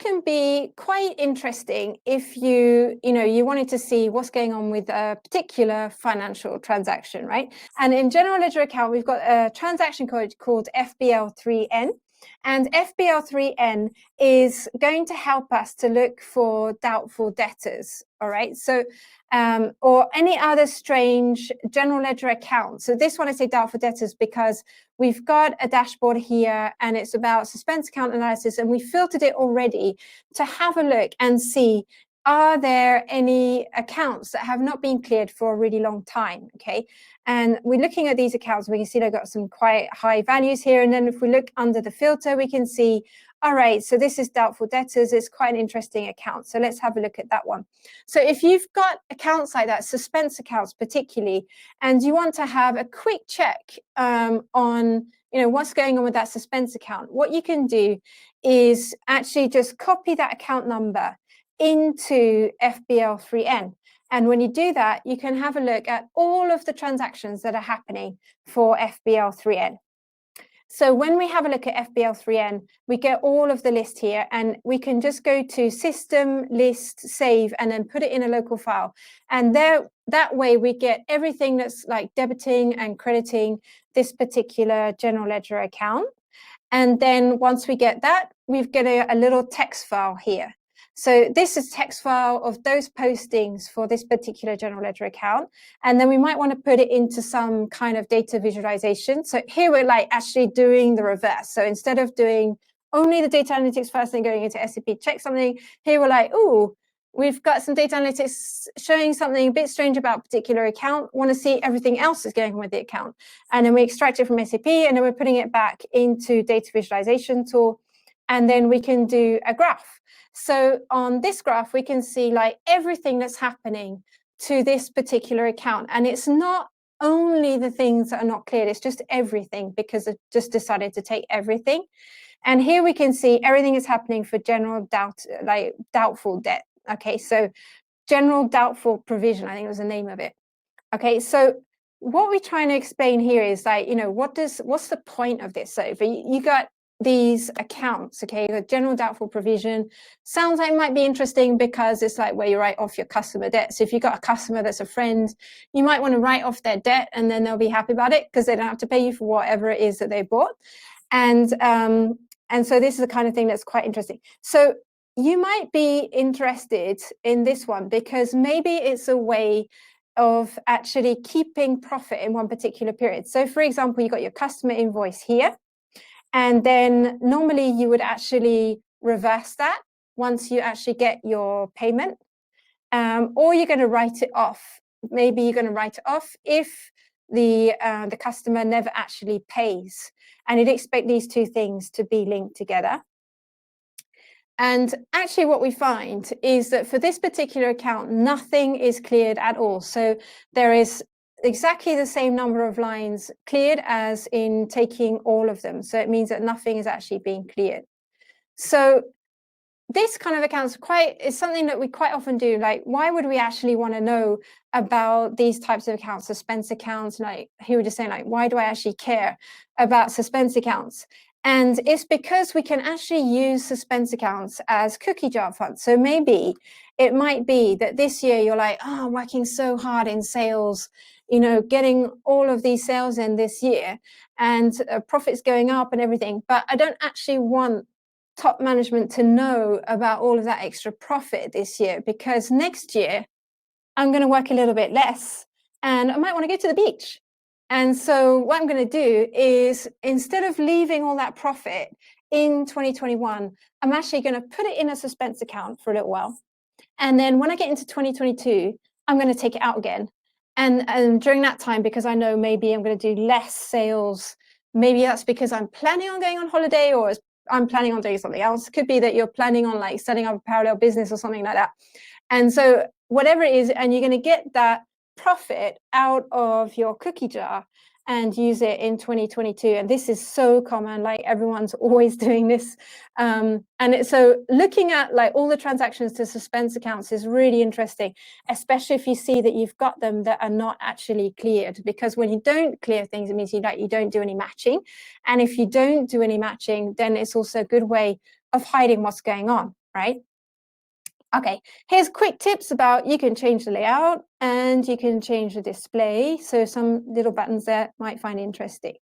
can be quite interesting if you wanted to see what's going on with a particular financial transaction, right? And in general ledger account, we've got a transaction code called FBL3N. And FBL3N is going to help us to look for doubtful debtors, all right? So, or any other strange general ledger account. So this one I say doubtful debtors because we've got a dashboard here and it's about suspense account analysis, and we filtered it already to have a look and see, are there any accounts that have not been cleared for a really long time, okay? And we're looking at these accounts, we can see they've got some quite high values here. And then if we look under the filter, we can see, all right, so this is doubtful debtors. It's quite an interesting account. So let's have a look at that one. So if you've got accounts like that, suspense accounts particularly, and you want to have a quick check on what's going on with that suspense account, what you can do is actually just copy that account number into FBL3N. And when you do that, you can have a look at all of the transactions that are happening for FBL3N. So when we have a look at FBL3N, we get all of the list here, and we can just go to System, List, Save, and then put it in a local file. And that way we get everything that's like debiting and crediting this particular general ledger account. And then once we get that, we've got a little text file here. So this is text file of those postings for this particular general ledger account. And then we might want to put it into some kind of data visualization. So here we're like actually doing the reverse. So instead of doing only the data analytics first and going into SAP check something, here we're like, oh, we've got some data analytics showing something a bit strange about a particular account, want to see everything else that's going on with the account. And then we extract it from SAP, and then we're putting it back into data visualization tool. And then we can do a graph. So on this graph, we can see like everything that's happening to this particular account. And it's not only the things that are not cleared, it's just everything, because it just decided to take everything. And here we can see everything is happening for general doubtful debt. Okay, so general doubtful provision, I think was the name of it. Okay, so what we're trying to explain here is like, what's the point of this? So if you got these accounts, okay, the general doubtful provision sounds like it might be interesting because it's like where you write off your customer debt. So if you've got a customer that's a friend, you might want to write off their debt, and then they'll be happy about it because they don't have to pay you for whatever it is that they bought. And so this is the kind of thing that's quite interesting. So you might be interested in this one because maybe it's a way of actually keeping profit in one particular period. So for example, you got your customer invoice here. And then normally you would actually reverse that once you actually get your payment, or you're going to write it off. Maybe you're going to write it off if the customer never actually pays. And you'd expect these two things to be linked together. And actually what we find is that for this particular account, nothing is cleared at all. So there is exactly the same number of lines cleared as in taking all of them. So it means that nothing is actually being cleared. So this kind of account is something that we quite often do. Like, why would we actually want to know about these types of accounts, suspense accounts? Like he was just saying, like, why do I actually care about suspense accounts? And it's because we can actually use suspense accounts as cookie jar funds. So maybe it might be that this year you're like, oh, I'm working so hard in sales, getting all of these sales in this year, and profits going up and everything. But I don't actually want top management to know about all of that extra profit this year, because next year I'm going to work a little bit less and I might want to go to the beach. And so what I'm going to do is, instead of leaving all that profit in 2021, I'm actually going to put it in a suspense account for a little while. And then when I get into 2022, I'm going to take it out again. And during that time, because I know maybe I'm going to do less sales, maybe that's because I'm planning on going on holiday, or I'm planning on doing something else. It could be that you're planning on like setting up a parallel business or something like that. And so whatever it is, and you're going to get that profit out of your cookie jar and use it in 2022. And this is so common, like everyone's always doing this. So looking at like all the transactions to suspense accounts is really interesting, especially if you see that you've got them that are not actually cleared, because when you don't clear things, it means you don't do any matching. And if you don't do any matching, then it's also a good way of hiding what's going on. right? Okay, here's quick tips about you can change the layout and you can change the display. So some little buttons there might find interesting.